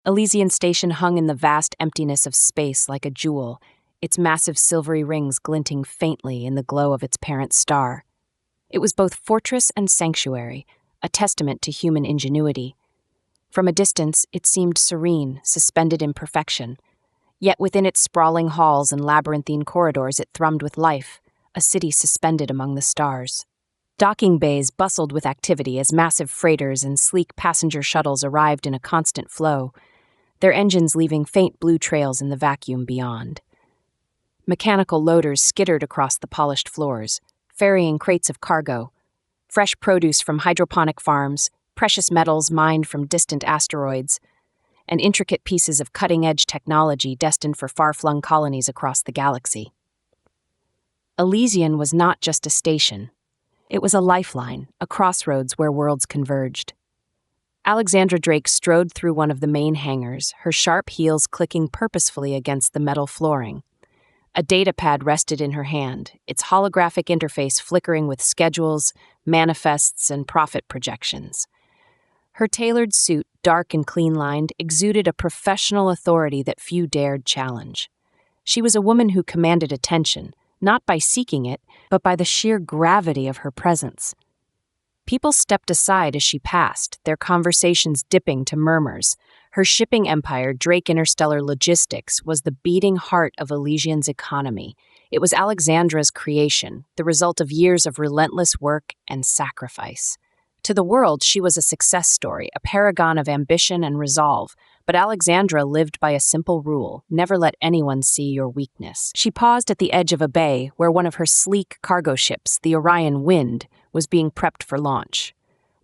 Elysian Station hung in the vast emptiness of space like a jewel, its massive silvery rings glinting faintly in the glow of its parent star. It was both fortress and sanctuary, a testament to human ingenuity. From a distance, it seemed serene, suspended in perfection. Yet within its sprawling halls and labyrinthine corridors it thrummed with life, a city suspended among the stars. Docking bays bustled with activity as massive freighters and sleek passenger shuttles arrived in a constant flow, their engines leaving faint blue trails in the vacuum beyond. Mechanical loaders skittered across the polished floors, ferrying crates of cargo, fresh produce from hydroponic farms, precious metals mined from distant asteroids, and intricate pieces of cutting-edge technology destined for far-flung colonies across the galaxy. Elysian was not just a station. It was a lifeline, a crossroads where worlds converged. Alexandra Drake strode through one of the main hangars, her sharp heels clicking purposefully against the metal flooring. A datapad rested in her hand, its holographic interface flickering with schedules, manifests, and profit projections. Her tailored suit, dark and clean-lined, exuded a professional authority that few dared challenge. She was a woman who commanded attention, not by seeking it, but by the sheer gravity of her presence. People stepped aside as she passed, their conversations dipping to murmurs. Her shipping empire, Drake Interstellar Logistics, was the beating heart of Elysian's economy. It was Alexandra's creation, the result of years of relentless work and sacrifice. To the world, she was a success story, a paragon of ambition and resolve, but Alexandra lived by a simple rule: never let anyone see your weakness. She paused at the edge of a bay where one of her sleek cargo ships, the Orion Wind, was being prepped for launch.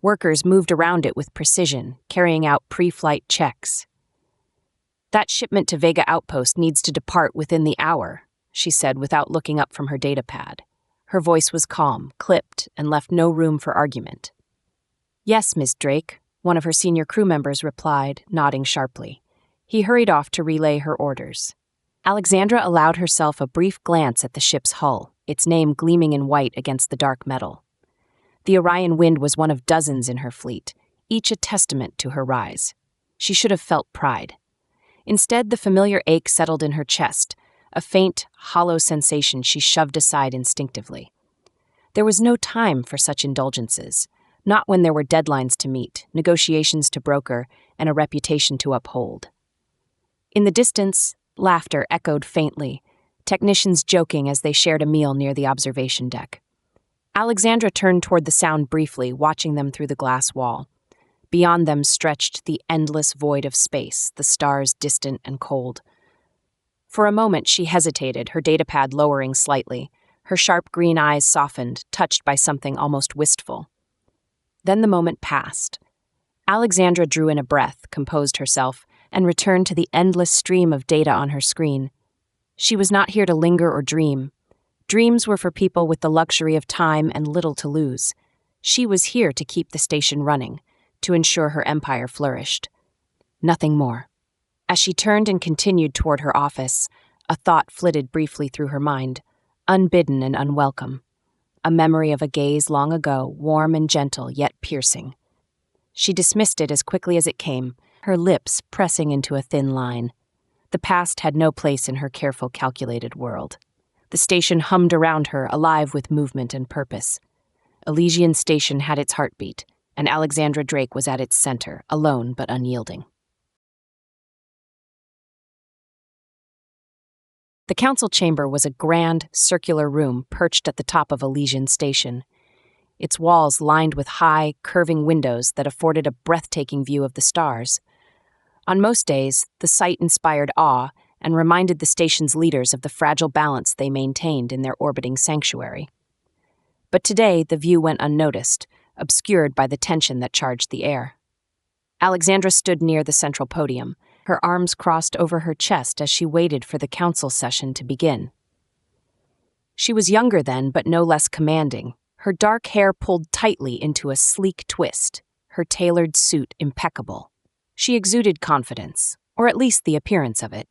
Workers moved around it with precision, carrying out pre-flight checks. "That shipment to Vega Outpost needs to depart within the hour," she said without looking up from her datapad. Her voice was calm, clipped, and left no room for argument. "Yes, Miss Drake," one of her senior crew members replied, nodding sharply. He hurried off to relay her orders. Alexandra allowed herself a brief glance at the ship's hull, its name gleaming in white against the dark metal. The Orion Wind was one of dozens in her fleet, each a testament to her rise. She should have felt pride. Instead, the familiar ache settled in her chest, a faint, hollow sensation she shoved aside instinctively. There was no time for such indulgences, not when there were deadlines to meet, negotiations to broker, and a reputation to uphold. In the distance, laughter echoed faintly, technicians joking as they shared a meal near the observation deck. Alexandra turned toward the sound briefly, watching them through the glass wall. Beyond them stretched the endless void of space, the stars distant and cold. For a moment she hesitated, her datapad lowering slightly. Her sharp green eyes softened, touched by something almost wistful. Then the moment passed. Alexandra drew in a breath, composed herself, and returned to the endless stream of data on her screen. She was not here to linger or dream. Dreams were for people with the luxury of time and little to lose. She was here to keep the station running, to ensure her empire flourished. Nothing more. As she turned and continued toward her office, a thought flitted briefly through her mind, unbidden and unwelcome. A memory of a gaze long ago, warm and gentle, yet piercing. She dismissed it as quickly as it came, her lips pressing into a thin line. The past had no place in her careful, calculated world. The station hummed around her, alive with movement and purpose. Elysian Station had its heartbeat, and Alexandra Drake was at its center, alone but unyielding. The council chamber was a grand, circular room perched at the top of Elysian Station, its walls lined with high, curving windows that afforded a breathtaking view of the stars. On most days, the sight inspired awe and reminded the station's leaders of the fragile balance they maintained in their orbiting sanctuary. But today, the view went unnoticed, obscured by the tension that charged the air. Alexandra stood near the central podium, her arms crossed over her chest as she waited for the council session to begin. She was younger then, but no less commanding, her dark hair pulled tightly into a sleek twist, her tailored suit impeccable. She exuded confidence, or at least the appearance of it.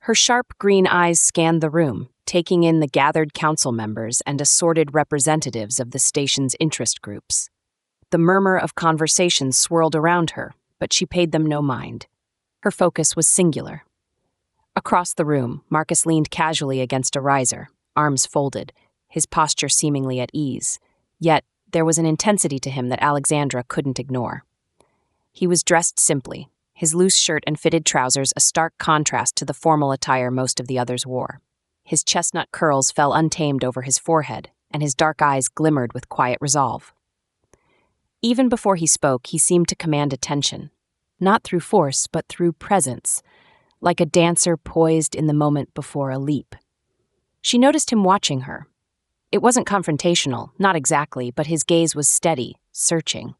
Her sharp green eyes scanned the room, taking in the gathered council members and assorted representatives of the station's interest groups. The murmur of conversation swirled around her, but she paid them no mind. Her focus was singular. Across the room, Marcus leaned casually against a riser, arms folded, his posture seemingly at ease. Yet, there was an intensity to him that Alexandra couldn't ignore. He was dressed simply, his loose shirt and fitted trousers a stark contrast to the formal attire most of the others wore. His chestnut curls fell untamed over his forehead, and his dark eyes glimmered with quiet resolve. Even before he spoke, he seemed to command attention, not through force, but through presence, like a dancer poised in the moment before a leap. She noticed him watching her. It wasn't confrontational, not exactly, but his gaze was steady, searching.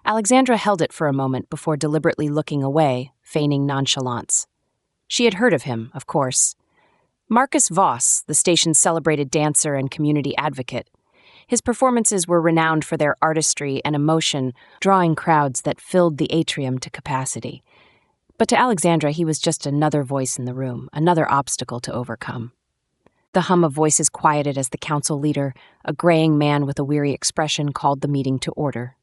Alexandra held it for a moment before deliberately looking away, feigning nonchalance. She had heard of him, of course. Marcus Voss, the station's celebrated dancer and community advocate. His performances were renowned for their artistry and emotion, drawing crowds that filled the atrium to capacity. But to Alexandra, he was just another voice in the room, another obstacle to overcome. The hum of voices quieted as the council leader, a graying man with a weary expression, called the meeting to order.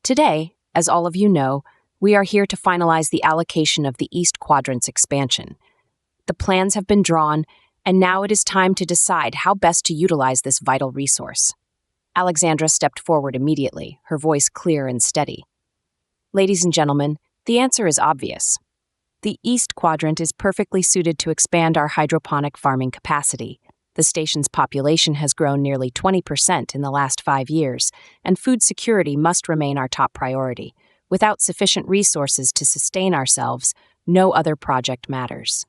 Today, as all of you know, we are here to finalize the allocation of the East Quadrant's expansion. The plans have been drawn, and now it is time to decide how best to utilize this vital resource. Alexandra stepped forward immediately, her voice clear and steady. Ladies and gentlemen, the answer is obvious. The East Quadrant is perfectly suited to expand our hydroponic farming capacity. The station's population has grown nearly 20% in the last 5 years, and food security must remain our top priority. Without sufficient resources to sustain ourselves, no other project matters.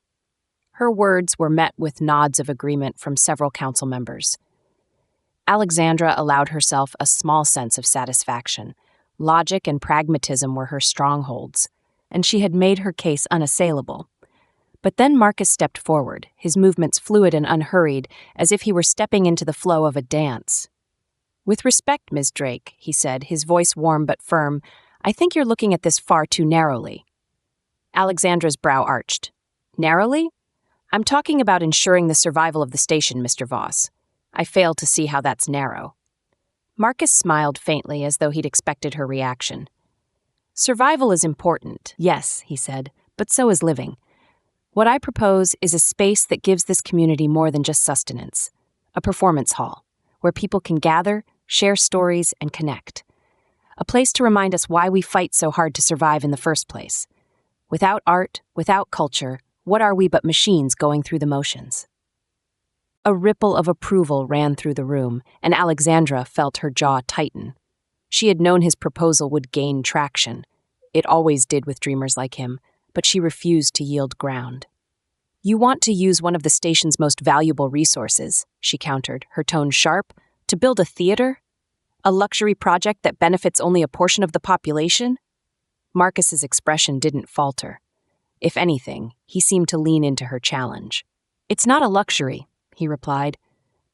Her words were met with nods of agreement from several council members. Alexandra allowed herself a small sense of satisfaction. Logic and pragmatism were her strongholds, and she had made her case unassailable. But then Marcus stepped forward, his movements fluid and unhurried, as if he were stepping into the flow of a dance. "With respect, Ms. Drake," he said, his voice warm but firm, "I think you're looking at this far too narrowly." Alexandra's brow arched. "Narrowly? I'm talking about ensuring the survival of the station, Mr. Voss. I fail to see how that's narrow." Marcus smiled faintly as though he'd expected her reaction. "Survival is important, yes," he said, "but so is living. What I propose is a space that gives this community more than just sustenance, a performance hall, where people can gather, share stories, and connect. A place to remind us why we fight so hard to survive in the first place. Without art, without culture, what are we but machines going through the motions?" A ripple of approval ran through the room, and Alexandra felt her jaw tighten. She had known his proposal would gain traction. It always did with dreamers like him, but she refused to yield ground. "You want to use one of the station's most valuable resources," she countered, her tone sharp, "to build a theater? A luxury project that benefits only a portion of the population?" Marcus's expression didn't falter. If anything, he seemed to lean into her challenge. "It's not a luxury," he replied.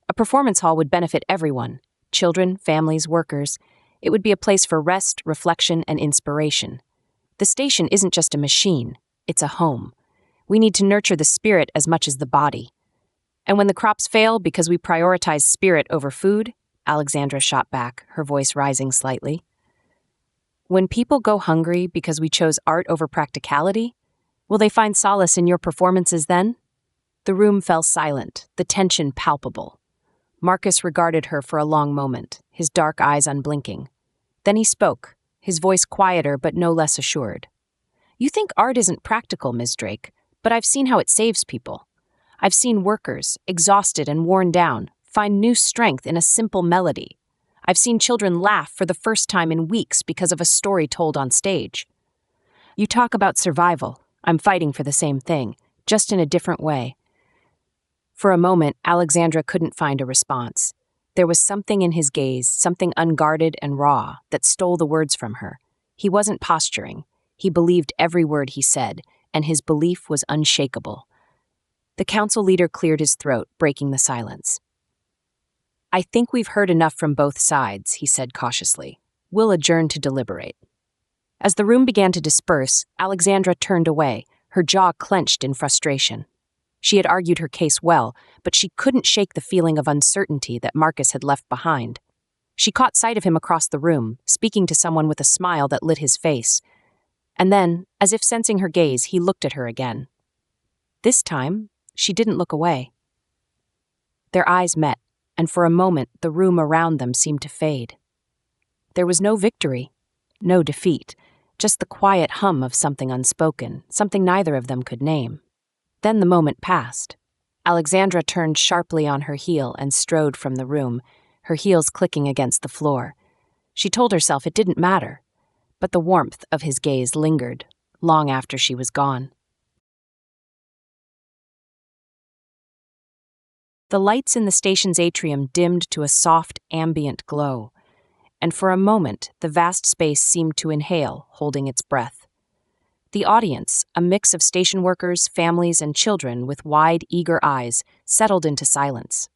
"A performance hall would benefit everyone, children, families, workers. It would be a place for rest, reflection, and inspiration. The station isn't just a machine, it's a home. We need to nurture the spirit as much as the body. And when the crops fail because we prioritize spirit over food," Alexandra shot back, her voice rising slightly. "When people go hungry because we chose art over practicality, will they find solace in your performances then?" The room fell silent, the tension palpable. Marcus regarded her for a long moment, his dark eyes unblinking. Then he spoke, his voice quieter but no less assured. "You think art isn't practical, Ms. Drake, but I've seen how it saves people. I've seen workers, exhausted and worn down, find new strength in a simple melody. I've seen children laugh for the first time in weeks because of a story told on stage. You talk about survival. I'm fighting for the same thing, just in a different way." For a moment, Alexandra couldn't find a response. There was something in his gaze, something unguarded and raw, that stole the words from her. He wasn't posturing. He believed every word he said, and his belief was unshakable. The council leader cleared his throat, breaking the silence. "I think we've heard enough from both sides," he said cautiously. "We'll adjourn to deliberate." As the room began to disperse, Alexandra turned away, her jaw clenched in frustration. She had argued her case well, but she couldn't shake the feeling of uncertainty that Marcus had left behind. She caught sight of him across the room, speaking to someone with a smile that lit his face. And then, as if sensing her gaze, he looked at her again. This time, she didn't look away. Their eyes met, and for a moment the room around them seemed to fade. There was no victory, no defeat, just the quiet hum of something unspoken, something neither of them could name. Then the moment passed. Alexandra turned sharply on her heel and strode from the room, her heels clicking against the floor. She told herself it didn't matter, but the warmth of his gaze lingered, long after she was gone. The lights in the station's atrium dimmed to a soft, ambient glow, and for a moment the vast space seemed to inhale, holding its breath. The audience, a mix of station workers, families, and children with wide, eager eyes, settled into silence.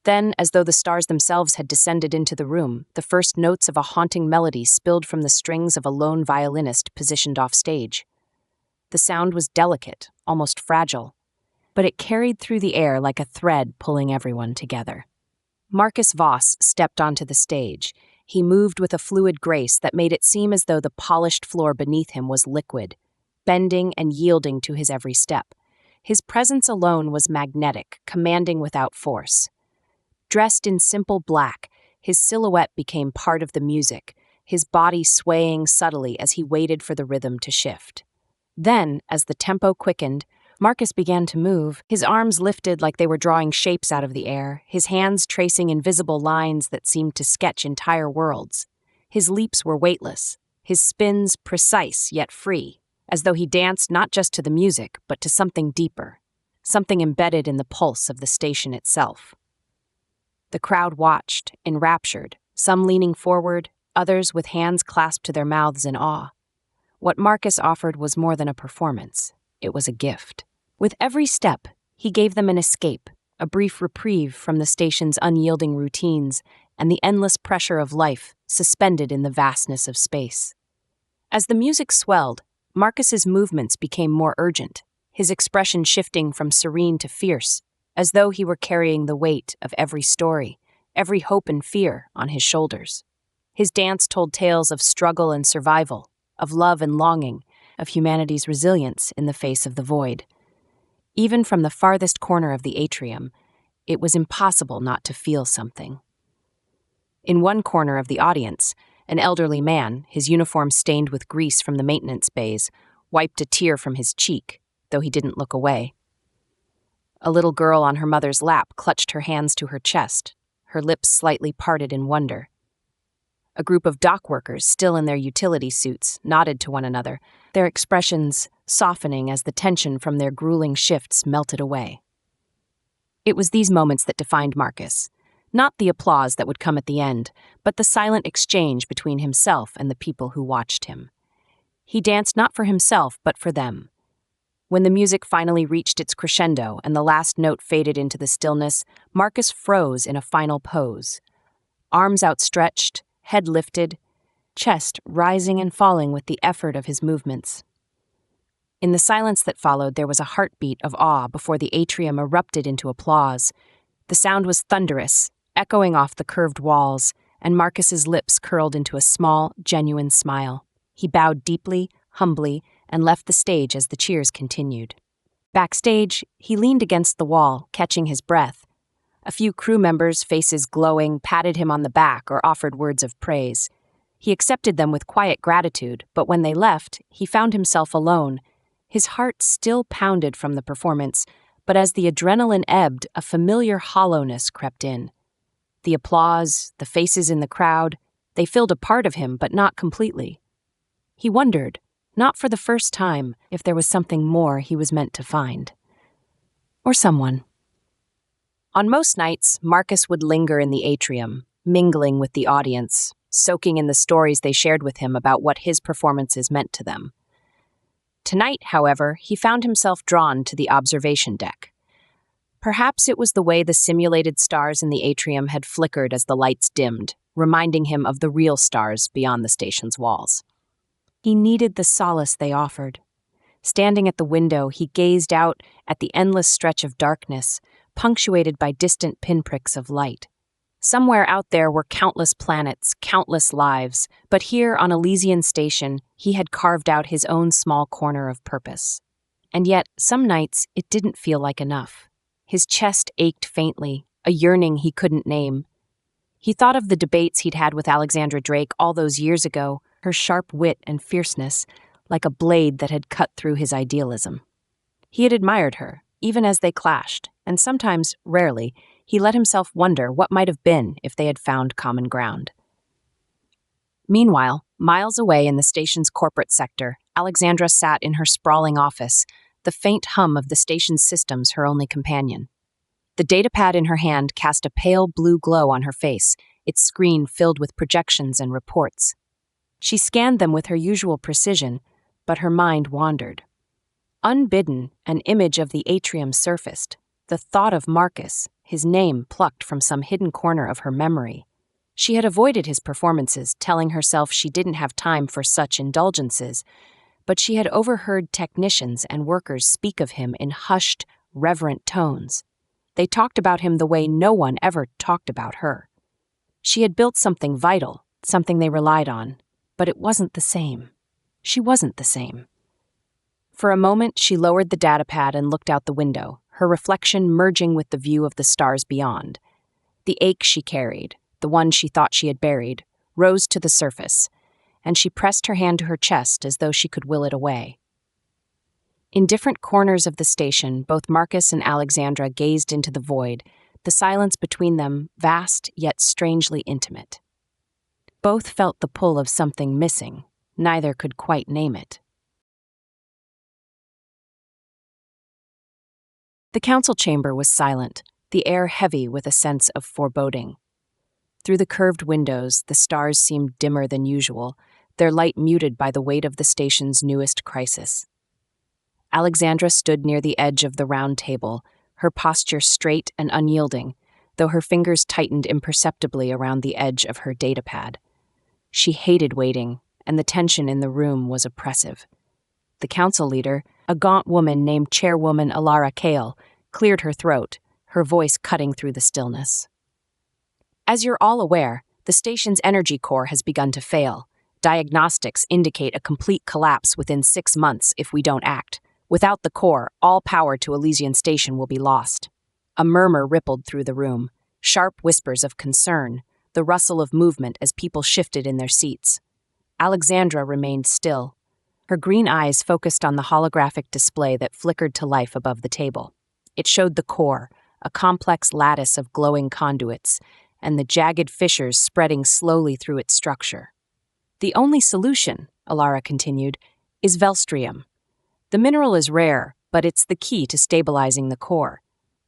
Then, as though the stars themselves had descended into the room, the first notes of a haunting melody spilled from the strings of a lone violinist positioned off stage. The sound was delicate, almost fragile, but it carried through the air like a thread pulling everyone together. Marcus Voss stepped onto the stage. He moved with a fluid grace that made it seem as though the polished floor beneath him was liquid, bending and yielding to his every step. His presence alone was magnetic, commanding without force. Dressed in simple black, his silhouette became part of the music, his body swaying subtly as he waited for the rhythm to shift. Then, as the tempo quickened, Marcus began to move, his arms lifted like they were drawing shapes out of the air, his hands tracing invisible lines that seemed to sketch entire worlds. His leaps were weightless, his spins precise yet free, as though he danced not just to the music, but to something deeper, something embedded in the pulse of the station itself. The crowd watched, enraptured, some leaning forward, others with hands clasped to their mouths in awe. What Marcus offered was more than a performance. It was a gift. With every step, he gave them an escape, a brief reprieve from the station's unyielding routines and the endless pressure of life suspended in the vastness of space. As the music swelled, Marcus's movements became more urgent, his expression shifting from serene to fierce, as though he were carrying the weight of every story, every hope and fear on his shoulders. His dance told tales of struggle and survival, of love and longing, of humanity's resilience in the face of the void. Even from the farthest corner of the atrium, it was impossible not to feel something. In one corner of the audience, an elderly man, his uniform stained with grease from the maintenance bays, wiped a tear from his cheek, though he didn't look away. A little girl on her mother's lap clutched her hands to her chest, her lips slightly parted in wonder. A group of dock workers, still in their utility suits, nodded to one another, their expressions softening as the tension from their grueling shifts melted away. It was these moments that defined Marcus, not the applause that would come at the end, but the silent exchange between himself and the people who watched him. He danced not for himself, but for them. When the music finally reached its crescendo and the last note faded into the stillness, Marcus froze in a final pose. Arms outstretched, head lifted, chest rising and falling with the effort of his movements. In the silence that followed, there was a heartbeat of awe before the atrium erupted into applause. The sound was thunderous, echoing off the curved walls, and Marcus's lips curled into a small, genuine smile. He bowed deeply, humbly, and left the stage as the cheers continued. Backstage, he leaned against the wall, catching his breath. A few crew members, faces glowing, patted him on the back or offered words of praise. He accepted them with quiet gratitude, but when they left, he found himself alone. His heart still pounded from the performance, but as the adrenaline ebbed, a familiar hollowness crept in. The applause, the faces in the crowd, they filled a part of him, but not completely. He wondered, not for the first time, if there was something more he was meant to find. Or someone. On most nights, Marcus would linger in the atrium, mingling with the audience, soaking in the stories they shared with him about what his performances meant to them. Tonight, however, he found himself drawn to the observation deck. Perhaps it was the way the simulated stars in the atrium had flickered as the lights dimmed, reminding him of the real stars beyond the station's walls. He needed the solace they offered. Standing at the window, he gazed out at the endless stretch of darkness, punctuated by distant pinpricks of light. Somewhere out there were countless planets, countless lives, but here on Elysian Station, he had carved out his own small corner of purpose. And yet, some nights, it didn't feel like enough. His chest ached faintly, a yearning he couldn't name. He thought of the debates he'd had with Alexandra Drake all those years ago, her sharp wit and fierceness, like a blade that had cut through his idealism. He had admired her, even as they clashed, and sometimes, rarely, he let himself wonder what might have been if they had found common ground. Meanwhile, miles away in the station's corporate sector, Alexandra sat in her sprawling office, the faint hum of the station's systems her only companion. The datapad in her hand cast a pale blue glow on her face, its screen filled with projections and reports. She scanned them with her usual precision, but her mind wandered. Unbidden, an image of the atrium surfaced, the thought of Marcus, his name plucked from some hidden corner of her memory. She had avoided his performances, telling herself she didn't have time for such indulgences, but she had overheard technicians and workers speak of him in hushed, reverent tones. They talked about him the way no one ever talked about her. She had built something vital, something they relied on, but it wasn't the same. She wasn't the same. For a moment, she lowered the datapad and looked out the window, her reflection merging with the view of the stars beyond. The ache she carried, the one she thought she had buried, rose to the surface, and she pressed her hand to her chest as though she could will it away. In different corners of the station, both Marcus and Alexandra gazed into the void, the silence between them vast yet strangely intimate. Both felt the pull of something missing. Neither could quite name it. The council chamber was silent, the air heavy with a sense of foreboding. Through the curved windows, the stars seemed dimmer than usual, their light muted by the weight of the station's newest crisis. Alexandra stood near the edge of the round table, her posture straight and unyielding, though her fingers tightened imperceptibly around the edge of her datapad. She hated waiting, and the tension in the room was oppressive. The council leader, a gaunt woman named Chairwoman Alara Kale, cleared her throat, her voice cutting through the stillness. As you're all aware, the station's energy core has begun to fail. Diagnostics indicate a complete collapse within 6 months if we don't act. Without the core, all power to Elysian Station will be lost. A murmur rippled through the room, sharp whispers of concern, the rustle of movement as people shifted in their seats. Alexandra remained still, her green eyes focused on the holographic display that flickered to life above the table. It showed the core, a complex lattice of glowing conduits, and the jagged fissures spreading slowly through its structure. The only solution, Alara continued, is velstrium. The mineral is rare, but it's the key to stabilizing the core.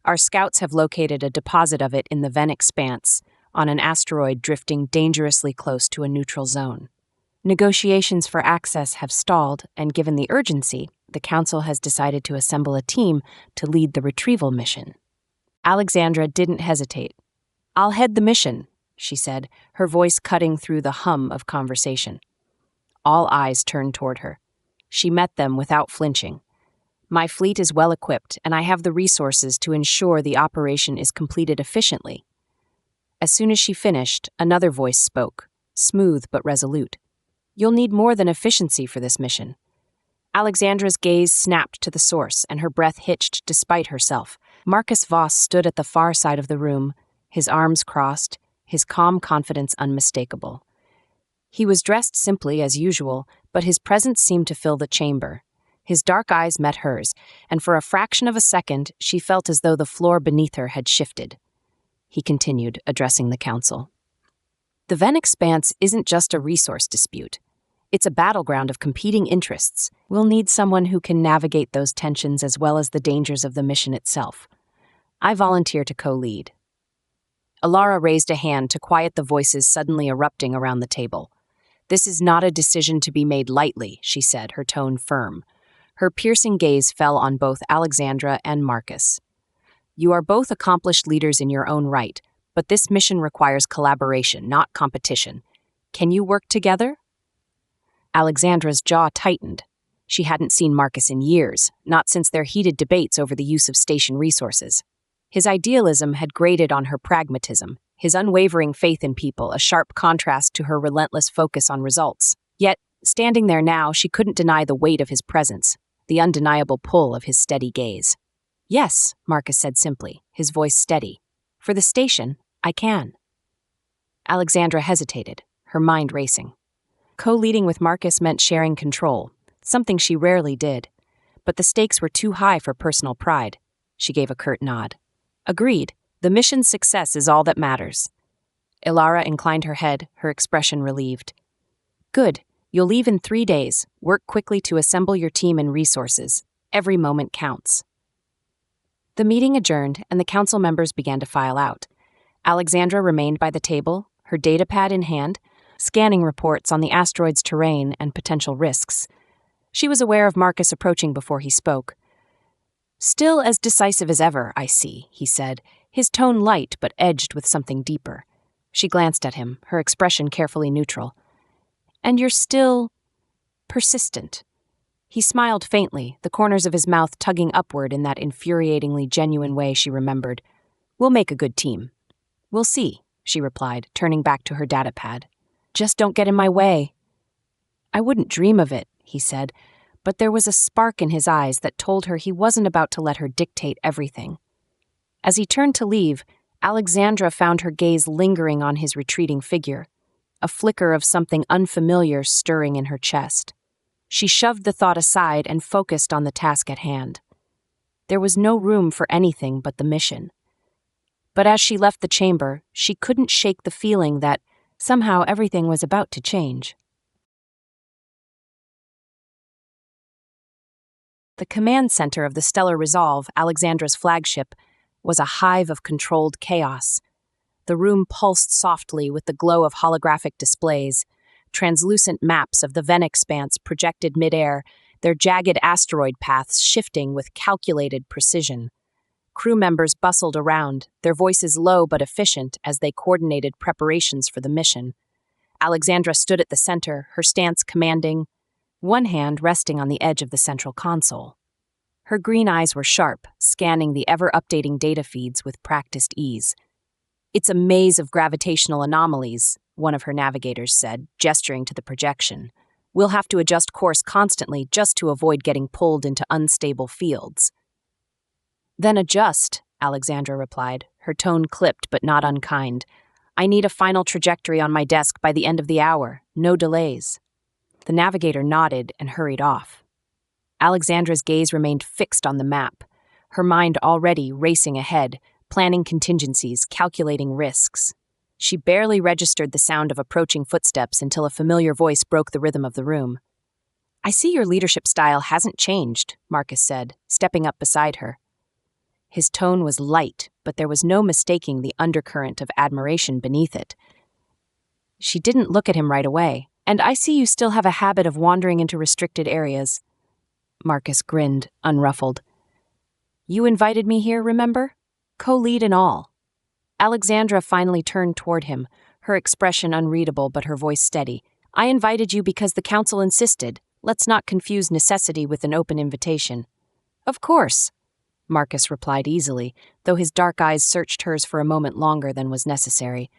Our scouts have located a deposit of it in the Venn expanse, on an asteroid drifting dangerously close to a neutral zone. Negotiations for access have stalled, and given the urgency, the Council has decided to assemble a team to lead the retrieval mission. Alexandra didn't hesitate. "I'll head the mission," she said, her voice cutting through the hum of conversation. All eyes turned toward her. She met them without flinching. "My fleet is well equipped, and I have the resources to ensure the operation is completed efficiently." As soon as she finished, another voice spoke, smooth but resolute. "You'll need more than efficiency for this mission." Alexandra's gaze snapped to the source, and her breath hitched despite herself. Marcus Voss stood at the far side of the room, his arms crossed, his calm confidence unmistakable. He was dressed simply as usual, but his presence seemed to fill the chamber. His dark eyes met hers, and for a fraction of a second, she felt as though the floor beneath her had shifted. He continued, addressing the council. "The Venn expanse isn't just a resource dispute. It's a battleground of competing interests. We'll need someone who can navigate those tensions as well as the dangers of the mission itself. I volunteer to co-lead." Alara raised a hand to quiet the voices suddenly erupting around the table. "This is not a decision to be made lightly," she said, her tone firm. Her piercing gaze fell on both Alexandra and Marcus. "You are both accomplished leaders in your own right, but this mission requires collaboration, not competition. Can you work together?" Alexandra's jaw tightened. She hadn't seen Marcus in years, not since their heated debates over the use of station resources. His idealism had grated on her pragmatism, his unwavering faith in people a sharp contrast to her relentless focus on results. Yet, standing there now, she couldn't deny the weight of his presence, the undeniable pull of his steady gaze. "Yes," Marcus said simply, his voice steady. "For the station, I can." Alexandra hesitated, her mind racing. Co-leading with Marcus meant sharing control, something she rarely did. But the stakes were too high for personal pride. She gave a curt nod. "Agreed. The mission's success is all that matters." Ilara inclined her head, her expression relieved. "Good. You'll leave in 3 days. Work quickly to assemble your team and resources. Every moment counts." The meeting adjourned, and the council members began to file out. Alexandra remained by the table, her datapad in hand, scanning reports on the asteroid's terrain and potential risks. She was aware of Marcus approaching before he spoke. "Still as decisive as ever, I see," he said, his tone light but edged with something deeper. She glanced at him, her expression carefully neutral. "And you're still persistent." He smiled faintly, the corners of his mouth tugging upward in that infuriatingly genuine way she remembered. "We'll make a good team." "We'll see," she replied, turning back to her datapad. "Just don't get in my way." "I wouldn't dream of it," he said, but there was a spark in his eyes that told her he wasn't about to let her dictate everything. As he turned to leave, Alexandra found her gaze lingering on his retreating figure, a flicker of something unfamiliar stirring in her chest. She shoved the thought aside and focused on the task at hand. There was no room for anything but the mission. But as she left the chamber, she couldn't shake the feeling that somehow everything was about to change. The command center of the Stellar Resolve, Alexandra's flagship, was a hive of controlled chaos. The room pulsed softly with the glow of holographic displays, translucent maps of the Venn expanse projected midair, their jagged asteroid paths shifting with calculated precision. Crew members bustled around, their voices low but efficient as they coordinated preparations for the mission. Alexandra stood at the center, her stance commanding, one hand resting on the edge of the central console. Her green eyes were sharp, scanning the ever-updating data feeds with practiced ease. "It's a maze of gravitational anomalies," one of her navigators said, gesturing to the projection. "We'll have to adjust course constantly just to avoid getting pulled into unstable fields." "Then adjust," Alexandra replied, her tone clipped but not unkind. "I need a final trajectory on my desk by the end of the hour. No delays." The navigator nodded and hurried off. Alexandra's gaze remained fixed on the map, her mind already racing ahead, planning contingencies, calculating risks. She barely registered the sound of approaching footsteps until a familiar voice broke the rhythm of the room. "I see your leadership style hasn't changed," Marcus said, stepping up beside her. His tone was light, but there was no mistaking the undercurrent of admiration beneath it. She didn't look at him right away. "And I see you still have a habit of wandering into restricted areas." Marcus grinned, unruffled. "You invited me here, remember? Co-lead and all." Alexandra finally turned toward him, her expression unreadable but her voice steady. "I invited you because the council insisted. Let's not confuse necessity with an open invitation." "Of course," Marcus replied easily, though his dark eyes searched hers for a moment longer than was necessary.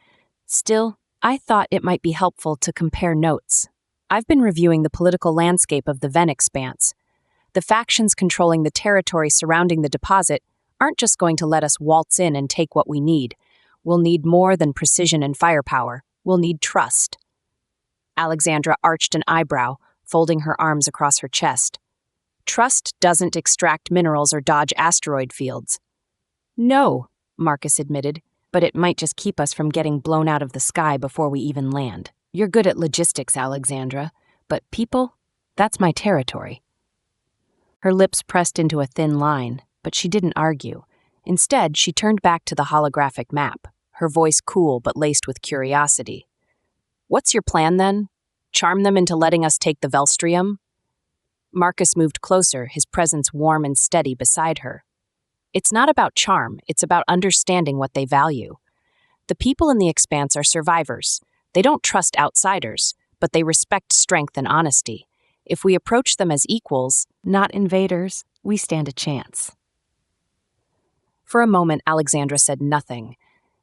"Still, I thought it might be helpful to compare notes. I've been reviewing the political landscape of the Venn expanse. The factions controlling the territory surrounding the deposit aren't just going to let us waltz in and take what we need. We'll need more than precision and firepower. We'll need trust." Alexandra arched an eyebrow, folding her arms across her chest. "Trust doesn't extract minerals or dodge asteroid fields." "No," Marcus admitted, "but it might just keep us from getting blown out of the sky before we even land. You're good at logistics, Alexandra, but people, that's my territory." Her lips pressed into a thin line, but she didn't argue. Instead, she turned back to the holographic map, her voice cool but laced with curiosity. "What's your plan, then? Charm them into letting us take the Velstrium?" Marcus moved closer, his presence warm and steady beside her. "It's not about charm, it's about understanding what they value. The people in the expanse are survivors. They don't trust outsiders, but they respect strength and honesty. If we approach them as equals, not invaders, we stand a chance." For a moment, Alexandra said nothing.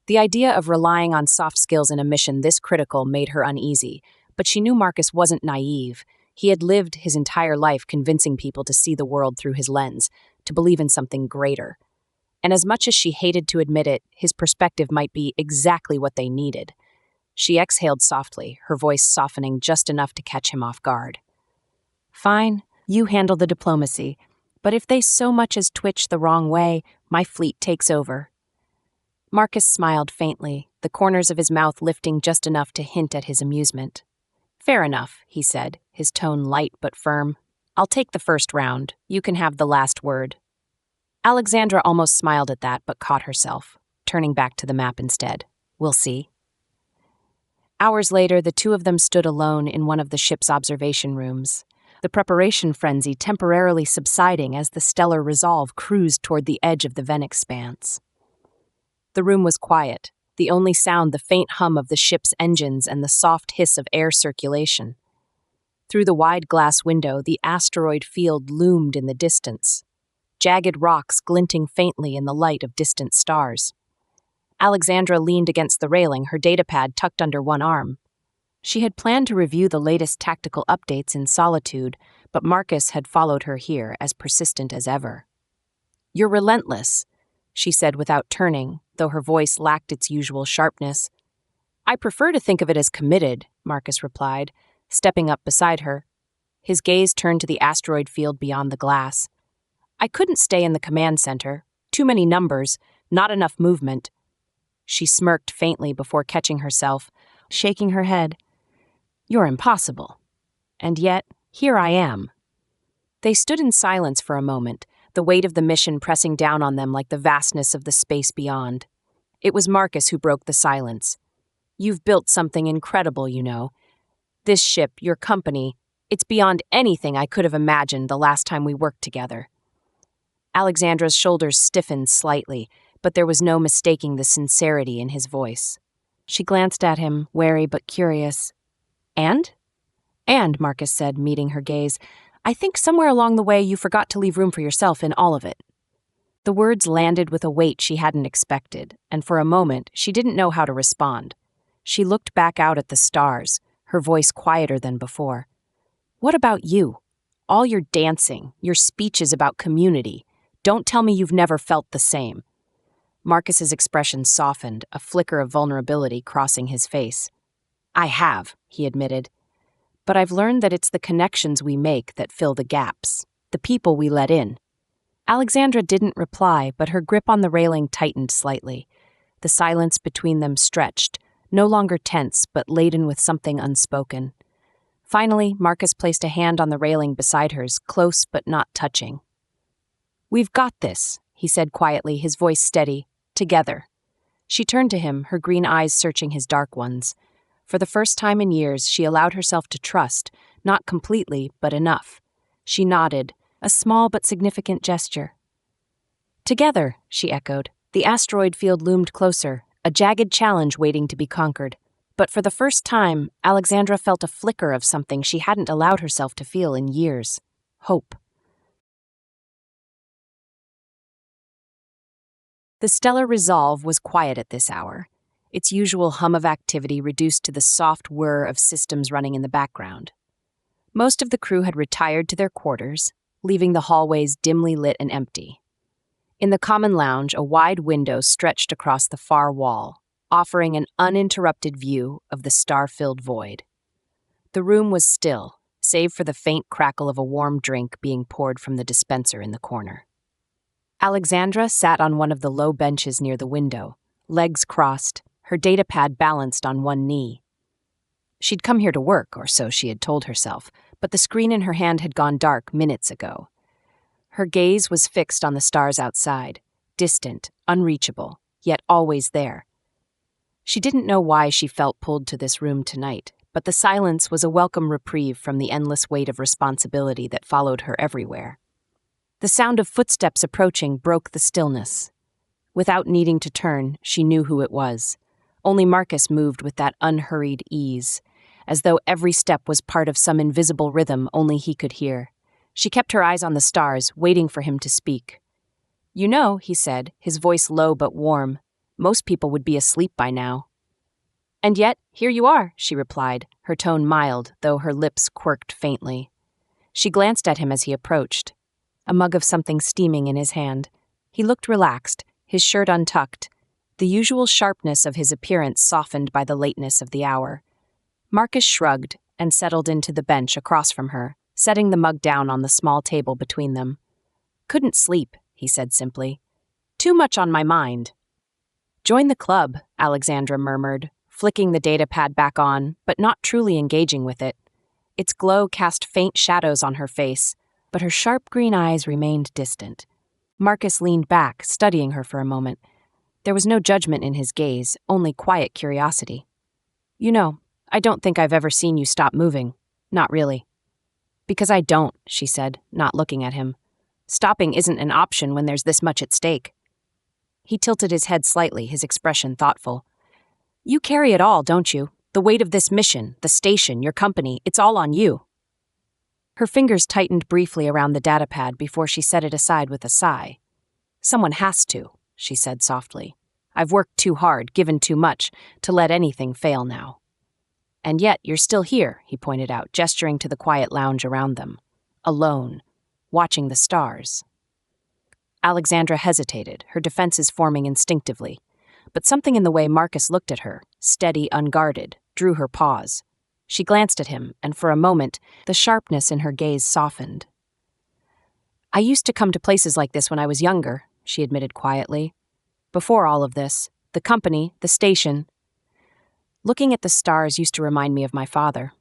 The idea of relying on soft skills in a mission this critical made her uneasy, but she knew Marcus wasn't naive. He had lived his entire life convincing people to see the world through his lens, to believe in something greater. And as much as she hated to admit it, his perspective might be exactly what they needed. She exhaled softly, her voice softening just enough to catch him off guard. Fine, you handle the diplomacy, but if they so much as twitch the wrong way, my fleet takes over. Marcus smiled faintly, the corners of his mouth lifting just enough to hint at his amusement. Fair enough, he said, his tone light but firm. I'll take the first round. You can have the last word. Alexandra almost smiled at that, but caught herself, turning back to the map instead. We'll see. Hours later, the two of them stood alone in one of the ship's observation rooms, the preparation frenzy temporarily subsiding as the stellar resolve cruised toward the edge of the Ven expanse. The room was quiet, the only sound the faint hum of the ship's engines and the soft hiss of air circulation. Through the wide glass window, the asteroid field loomed in the distance, jagged rocks glinting faintly in the light of distant stars. Alexandra leaned against the railing, her datapad tucked under one arm. She had planned to review the latest tactical updates in solitude, but Marcus had followed her here, as persistent as ever. "You're relentless," she said without turning, though her voice lacked its usual sharpness. "I prefer to think of it as committed," Marcus replied, stepping up beside her. His gaze turned to the asteroid field beyond the glass. "I couldn't stay in the command center. Too many numbers, not enough movement." She smirked faintly before catching herself, shaking her head. "You're impossible. And yet, here I am." They stood in silence for a moment, the weight of the mission pressing down on them like the vastness of the space beyond. It was Marcus who broke the silence. "You've built something incredible, you know. This ship, your company, it's beyond anything I could have imagined the last time we worked together." Alexandra's shoulders stiffened slightly, but there was no mistaking the sincerity in his voice. She glanced at him, wary but curious. "And?" "And," Marcus said, meeting her gaze, "I think somewhere along the way you forgot to leave room for yourself in all of it." The words landed with a weight she hadn't expected, and for a moment she didn't know how to respond. She looked back out at the stars, her voice quieter than before. "What about you? All your dancing, your speeches about community. Don't tell me you've never felt the same." Marcus's expression softened, a flicker of vulnerability crossing his face. "I have," he admitted. "But I've learned that it's the connections we make that fill the gaps, the people we let in." Alexandra didn't reply, but her grip on the railing tightened slightly. The silence between them stretched, no longer tense, but laden with something unspoken. Finally, Marcus placed a hand on the railing beside hers, close but not touching. "We've got this," he said quietly, his voice steady. "Together." She turned to him, her green eyes searching his dark ones. For the first time in years, she allowed herself to trust, not completely, but enough. She nodded, a small but significant gesture. "Together," she echoed. The asteroid field loomed closer, a jagged challenge waiting to be conquered. But for the first time, Alexandra felt a flicker of something she hadn't allowed herself to feel in years. Hope. The stellar resolve was quiet at this hour, its usual hum of activity reduced to the soft whir of systems running in the background. Most of the crew had retired to their quarters, leaving the hallways dimly lit and empty. In the common lounge, a wide window stretched across the far wall, offering an uninterrupted view of the star-filled void. The room was still, save for the faint crackle of a warm drink being poured from the dispenser in the corner. Alexandra sat on one of the low benches near the window, legs crossed, her datapad balanced on one knee. She'd come here to work, or so she had told herself, but the screen in her hand had gone dark minutes ago. Her gaze was fixed on the stars outside, distant, unreachable, yet always there. She didn't know why she felt pulled to this room tonight, but the silence was a welcome reprieve from the endless weight of responsibility that followed her everywhere. The sound of footsteps approaching broke the stillness. Without needing to turn, she knew who it was. Only Marcus moved with that unhurried ease, as though every step was part of some invisible rhythm only he could hear. She kept her eyes on the stars, waiting for him to speak. "You know," he said, his voice low but warm, Most people would be asleep by now. And yet, here you are, she replied, her tone mild, though her lips quirked faintly. She glanced at him as he approached, a mug of something steaming in his hand. He looked relaxed, his shirt untucked, the usual sharpness of his appearance softened by the lateness of the hour. Marcus shrugged and settled into the bench across from her, setting the mug down on the small table between them. Couldn't sleep, he said simply. Too much on my mind. Join the club, Alexandra murmured, flicking the datapad back on, but not truly engaging with it. Its glow cast faint shadows on her face, but her sharp green eyes remained distant. Marcus leaned back, studying her for a moment. There was no judgment in his gaze, only quiet curiosity. You know, I don't think I've ever seen you stop moving. Not really. Because I don't, she said, not looking at him. Stopping isn't an option when there's this much at stake. He tilted his head slightly, his expression thoughtful. You carry it all, don't you? The weight of this mission, the station, your company, it's all on you. Her fingers tightened briefly around the datapad before she set it aside with a sigh. Someone has to, she said softly. I've worked too hard, given too much, to let anything fail now. And yet you're still here, he pointed out, gesturing to the quiet lounge around them. Alone, watching the stars. Alexandra hesitated, her defenses forming instinctively. But something in the way Marcus looked at her, steady, unguarded, drew her pause. She glanced at him, and for a moment, the sharpness in her gaze softened. I used to come to places like this when I was younger, she admitted quietly. Before all of this, the company, the station. Looking at the stars used to remind me of my father.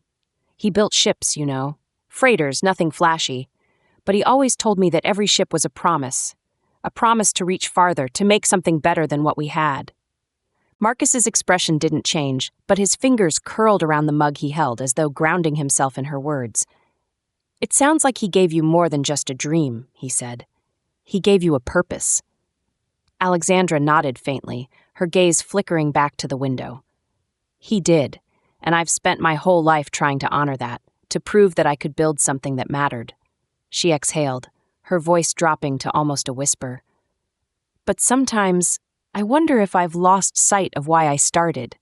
He built ships, you know. Freighters, nothing flashy. But he always told me that every ship was a promise to reach farther, to make something better than what we had. Marcus's expression didn't change, but his fingers curled around the mug he held as though grounding himself in her words. It sounds like he gave you more than just a dream, he said. He gave you a purpose. Alexandra nodded faintly, her gaze flickering back to the window. He did, and I've spent my whole life trying to honor that, to prove that I could build something that mattered. She exhaled, her voice dropping to almost a whisper. But sometimes, I wonder if I've lost sight of why I started.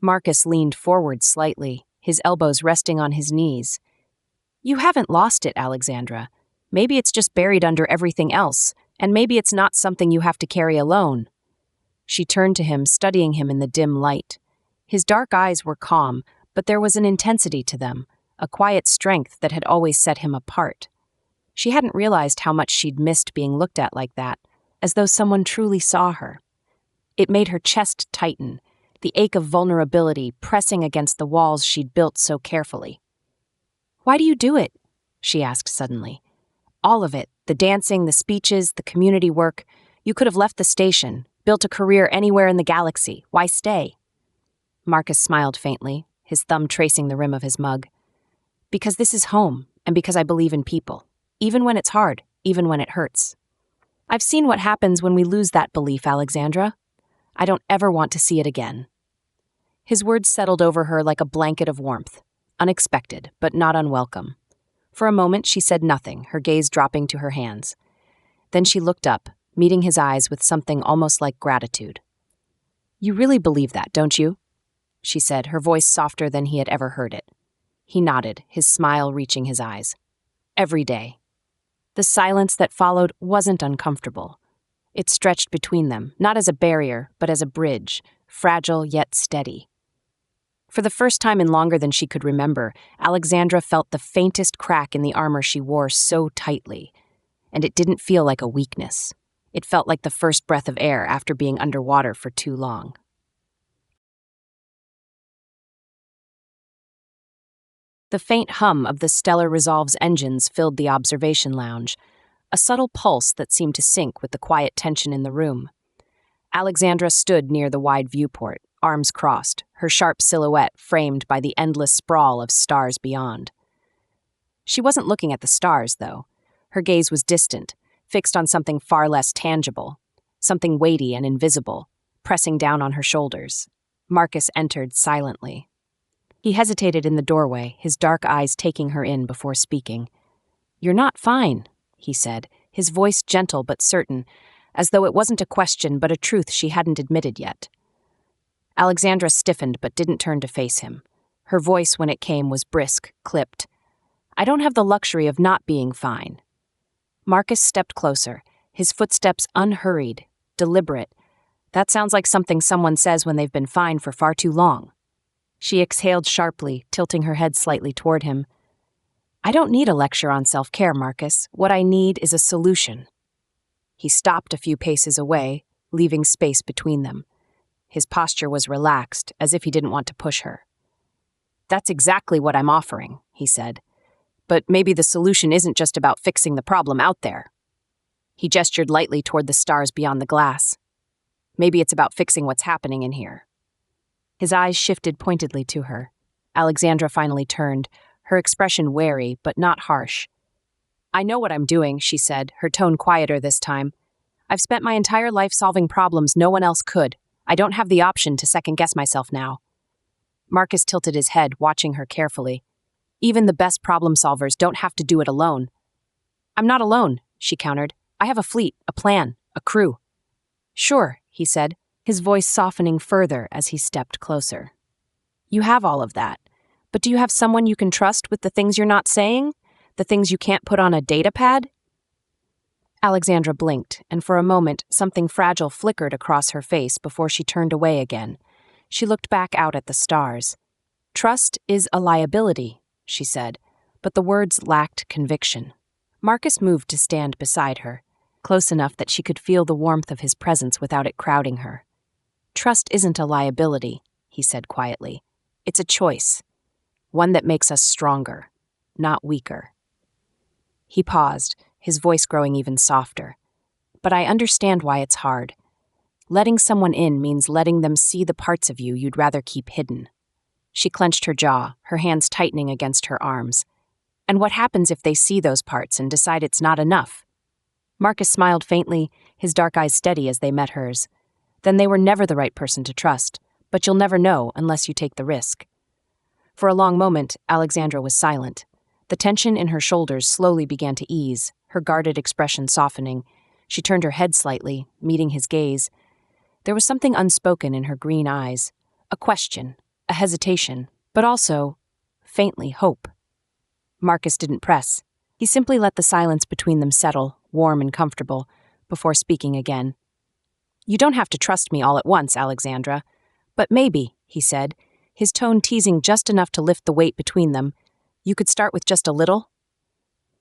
Marcus leaned forward slightly, his elbows resting on his knees. You haven't lost it, Alexandra. Maybe it's just buried under everything else, and maybe it's not something you have to carry alone. She turned to him, studying him in the dim light. His dark eyes were calm, but there was an intensity to them, a quiet strength that had always set him apart. She hadn't realized how much she'd missed being looked at like that, as though someone truly saw her. It made her chest tighten, the ache of vulnerability pressing against the walls she'd built so carefully. Why do you do it? She asked suddenly. All of it, the dancing, the speeches, the community work. You could have left the station, built a career anywhere in the galaxy. Why stay? Marcus smiled faintly, his thumb tracing the rim of his mug. Because this is home, and because I believe in people. Even when it's hard, even when it hurts. I've seen what happens when we lose that belief, Alexandra. I don't ever want to see it again. His words settled over her like a blanket of warmth, unexpected, but not unwelcome. For a moment, she said nothing, her gaze dropping to her hands. Then she looked up, meeting his eyes with something almost like gratitude. You really believe that, don't you? She said, her voice softer than he had ever heard it. He nodded, his smile reaching his eyes. Every day. The silence that followed wasn't uncomfortable. It stretched between them, not as a barrier, but as a bridge, fragile yet steady. For the first time in longer than she could remember, Alexandra felt the faintest crack in the armor she wore so tightly. And it didn't feel like a weakness. It felt like the first breath of air after being underwater for too long. The faint hum of the Stellar Resolve's engines filled the observation lounge, a subtle pulse that seemed to sync with the quiet tension in the room. Alexandra stood near the wide viewport, arms crossed, her sharp silhouette framed by the endless sprawl of stars beyond. She wasn't looking at the stars, though. Her gaze was distant, fixed on something far less tangible, something weighty and invisible, pressing down on her shoulders. Marcus entered silently. He hesitated in the doorway, his dark eyes taking her in before speaking. You're not fine, he said, his voice gentle but certain. as though it wasn't a question but a truth she hadn't admitted yet. Alexandra stiffened but didn't turn to face him. Her voice, when it came, was brisk, clipped. "I don't have the luxury of not being fine." Marcus stepped closer, his footsteps unhurried, deliberate. That sounds like something someone says when they've been fine for far too long. She exhaled sharply, tilting her head slightly toward him. "I don't need a lecture on self-care, Marcus. What I need is a solution." He stopped a few paces away, leaving space between them. His posture was relaxed, as if he didn't want to push her. "That's exactly what I'm offering," he said. "But maybe the solution isn't just about fixing the problem out there." He gestured lightly toward the stars beyond the glass. "Maybe it's about fixing what's happening in here." His eyes shifted pointedly to her. Alexandra finally turned, her expression wary but not harsh. "I know what I'm doing," she said, her tone quieter this time. "I've spent my entire life solving problems no one else could. I don't have the option to second-guess myself now." Marcus tilted his head, watching her carefully. "Even the best problem solvers don't have to do it alone." "I'm not alone," she countered. "I have a fleet, a plan, a crew." "Sure," he said, his voice softening further as he stepped closer. "You have all of that. But do you have someone you can trust with the things you're not saying? The things you can't put on a data pad?" Alexandra blinked, and for a moment something fragile flickered across her face before she turned away again. She looked back out at the stars. "Trust is a liability," she said, but the words lacked conviction. Marcus moved to stand beside her, close enough that she could feel the warmth of his presence without it crowding her. "Trust isn't a liability," he said quietly. "It's a choice. One that makes us stronger, not weaker." He paused, his voice growing even softer. "But I understand why it's hard. Letting someone in means letting them see the parts of you you'd rather keep hidden." She clenched her jaw, her hands tightening against her arms. "And what happens if they see those parts and decide it's not enough?" Marcus smiled faintly, his dark eyes steady as they met hers. "Then they were never the right person to trust, but you'll never know unless you take the risk." For a long moment, Alexandra was silent. The tension in her shoulders slowly began to ease, her guarded expression softening. She turned her head slightly, meeting his gaze. There was something unspoken in her green eyes, a question, a hesitation, but also, faintly, hope. Marcus didn't press. He simply let the silence between them settle, warm and comfortable, before speaking again. "You don't have to trust me all at once, Alexandra. But maybe," he said, his tone teasing just enough to lift the weight between them, "you could start with just a little?"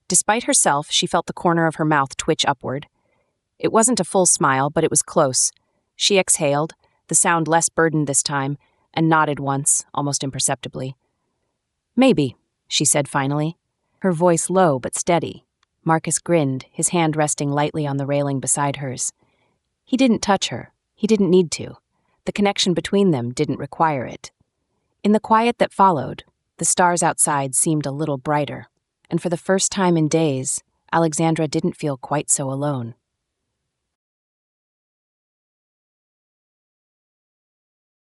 Despite herself, she felt the corner of her mouth twitch upward. It wasn't a full smile, but it was close. She exhaled, the sound less burdened this time, and nodded once, almost imperceptibly. "Maybe," she said finally, her voice low but steady. Marcus grinned, his hand resting lightly on the railing beside hers. He didn't touch her. He didn't need to. The connection between them didn't require it. In the quiet that followed, the stars outside seemed a little brighter, and for the first time in days, Alexandra didn't feel quite so alone.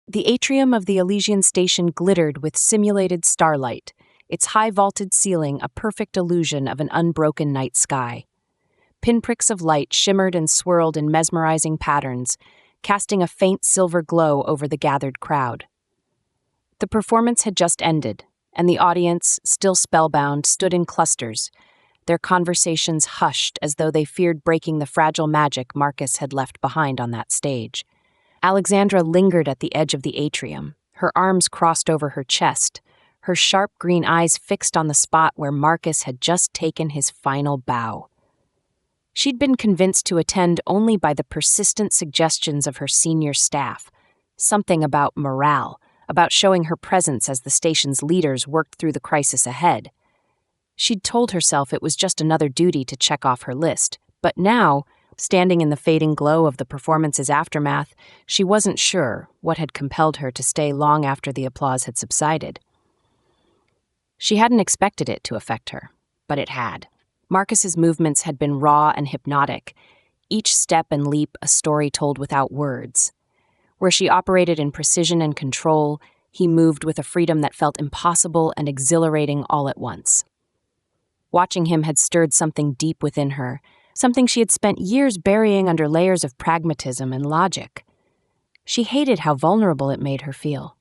The atrium of the Elysian Station glittered with simulated starlight, its high-vaulted ceiling a perfect illusion of an unbroken night sky. Pinpricks of light shimmered and swirled in mesmerizing patterns, casting a faint silver glow over the gathered crowd. The performance had just ended, and the audience, still spellbound, stood in clusters, their conversations hushed as though they feared breaking the fragile magic Marcus had left behind on that stage. Alexandra lingered at the edge of the atrium, her arms crossed over her chest, her sharp green eyes fixed on the spot where Marcus had just taken his final bow. She'd been convinced to attend only by the persistent suggestions of her senior staff, something about morale, about showing her presence as the station's leaders worked through the crisis ahead. She'd told herself it was just another duty to check off her list, but now, standing in the fading glow of the performance's aftermath, she wasn't sure what had compelled her to stay long after the applause had subsided. She hadn't expected it to affect her, but it had. Marcus's movements had been raw and hypnotic, each step and leap a story told without words. Where she operated in precision and control, he moved with a freedom that felt impossible and exhilarating all at once. Watching him had stirred something deep within her, something she had spent years burying under layers of pragmatism and logic. She hated how vulnerable it made her feel.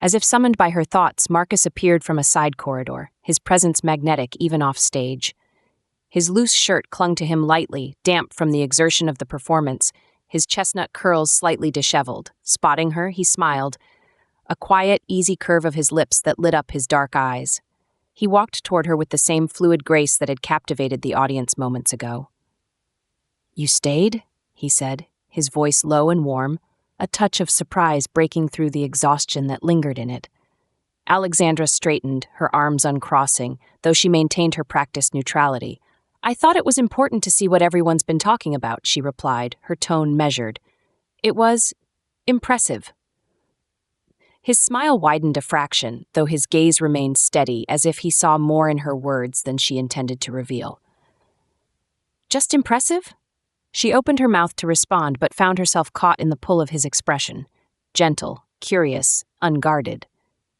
As if summoned by her thoughts, Marcus appeared from a side corridor, his presence magnetic even off stage. His loose shirt clung to him lightly, damp from the exertion of the performance, his chestnut curls slightly disheveled. Spotting her, he smiled, a quiet, easy curve of his lips that lit up his dark eyes. He walked toward her with the same fluid grace that had captivated the audience moments ago. "You stayed?" he said, his voice low and warm, a touch of surprise breaking through the exhaustion that lingered in it. Alexandra straightened, her arms uncrossing, though she maintained her practiced neutrality. "I thought it was important to see what everyone's been talking about," she replied, her tone measured. "It was impressive." His smile widened a fraction, though his gaze remained steady, as if he saw more in her words than she intended to reveal. "Just impressive?" She opened her mouth to respond, but found herself caught in the pull of his expression. Gentle, curious, unguarded.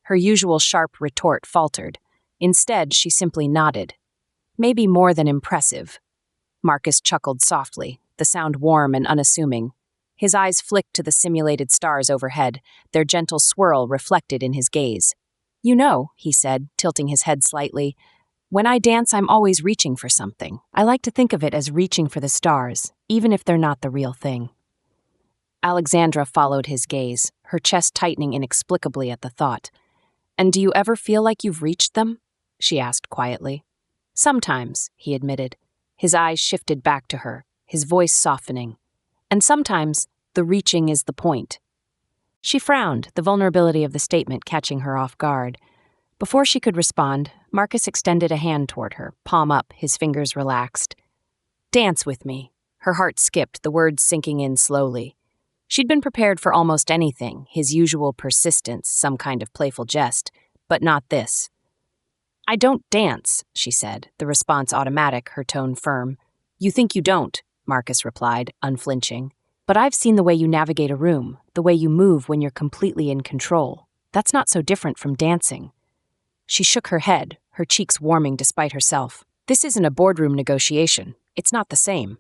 Her usual sharp retort faltered. Instead, she simply nodded. "Maybe more than impressive." Marcus chuckled softly, the sound warm and unassuming. His eyes flicked to the simulated stars overhead, their gentle swirl reflected in his gaze. "You know," he said, tilting his head slightly, "when I dance, I'm always reaching for something. I like to think of it as reaching for the stars, even if they're not the real thing." Alexandra followed his gaze, her chest tightening inexplicably at the thought. "And do you ever feel like you've reached them?" she asked quietly. "Sometimes," he admitted. His eyes shifted back to her, his voice softening. "And sometimes, the reaching is the point." She frowned, the vulnerability of the statement catching her off guard. Before she could respond, Marcus extended a hand toward her, palm up, his fingers relaxed. "Dance with me." Her heart skipped, the words sinking in slowly. She'd been prepared for almost anything, his usual persistence, some kind of playful jest, but not this. "I don't dance," she said, the response automatic, her tone firm. "You think you don't," Marcus replied, unflinching. "But I've seen the way you navigate a room, the way you move when you're completely in control. That's not so different from dancing." She shook her head, her cheeks warming despite herself. "This isn't a boardroom negotiation. It's not the same."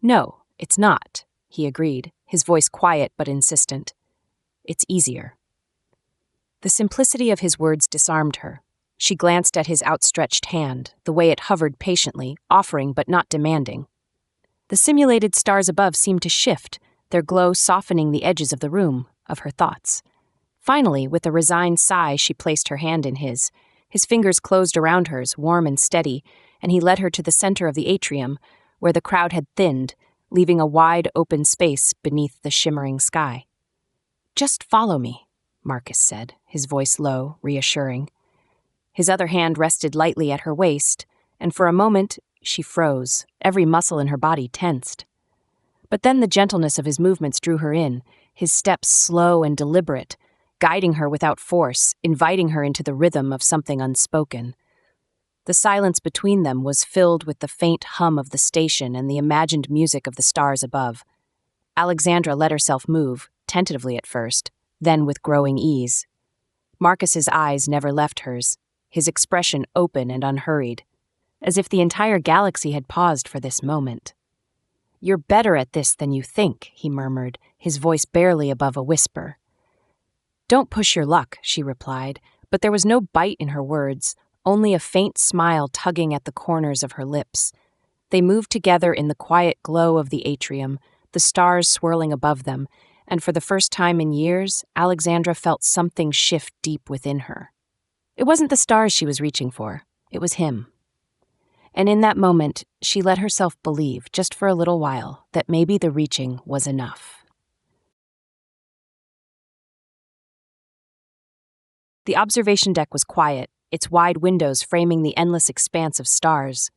"No, it's not," he agreed, his voice quiet but insistent. "It's easier." The simplicity of his words disarmed her. She glanced at his outstretched hand, the way it hovered patiently, offering but not demanding. The simulated stars above seemed to shift, their glow softening the edges of the room, of her thoughts. Finally, with a resigned sigh, she placed her hand in his. His fingers closed around hers, warm and steady, and he led her to the center of the atrium, where the crowd had thinned, leaving a wide, open space beneath the shimmering sky. "Just follow me," Marcus said, his voice low, reassuring. His other hand rested lightly at her waist, and for a moment she froze, every muscle in her body tensed. But then the gentleness of his movements drew her in, his steps slow and deliberate, guiding her without force, inviting her into the rhythm of something unspoken. The silence between them was filled with the faint hum of the station and the imagined music of the stars above. Alexandra let herself move, tentatively at first, then with growing ease. Marcus's eyes never left hers, his expression open and unhurried, as if the entire galaxy had paused for this moment. "You're better at this than you think," he murmured, his voice barely above a whisper. "Don't push your luck," she replied, but there was no bite in her words, only a faint smile tugging at the corners of her lips. They moved together in the quiet glow of the atrium, the stars swirling above them, and for the first time in years, Alexandra felt something shift deep within her. It wasn't the stars she was reaching for, it was him. And in that moment, she let herself believe, just for a little while, that maybe the reaching was enough. The observation deck was quiet, its wide windows framing the endless expanse of stars.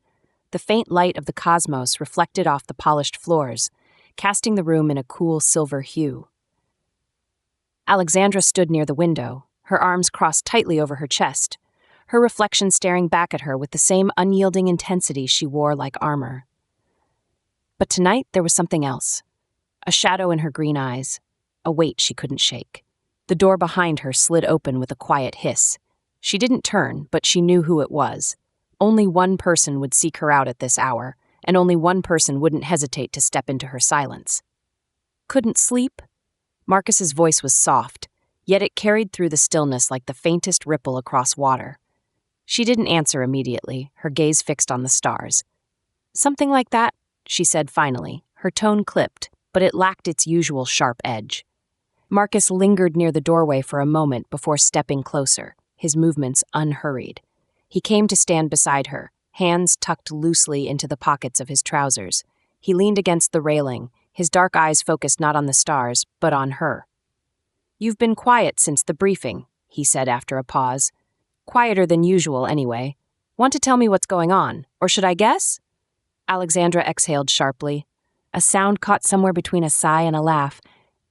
The faint light of the cosmos reflected off the polished floors, casting the room in a cool silver hue. Alexandra stood near the window, her arms crossed tightly over her chest, her reflection staring back at her with the same unyielding intensity she wore like armor. But tonight there was something else. A shadow in her green eyes, a weight she couldn't shake. The door behind her slid open with a quiet hiss. She didn't turn, but she knew who it was. Only one person would seek her out at this hour, and only one person wouldn't hesitate to step into her silence. Couldn't sleep? Marcus's voice was soft, yet it carried through the stillness like the faintest ripple across water. She didn't answer immediately, her gaze fixed on the stars. Something like that, she said finally, her tone clipped, but it lacked its usual sharp edge. Marcus lingered near the doorway for a moment before stepping closer, his movements unhurried. He came to stand beside her, hands tucked loosely into the pockets of his trousers. He leaned against the railing, his dark eyes focused not on the stars, but on her. "You've been quiet since the briefing," he said after a pause. "Quieter than usual, anyway. Want to tell me what's going on, or should I guess?" Alexandra exhaled sharply. A sound caught somewhere between a sigh and a laugh.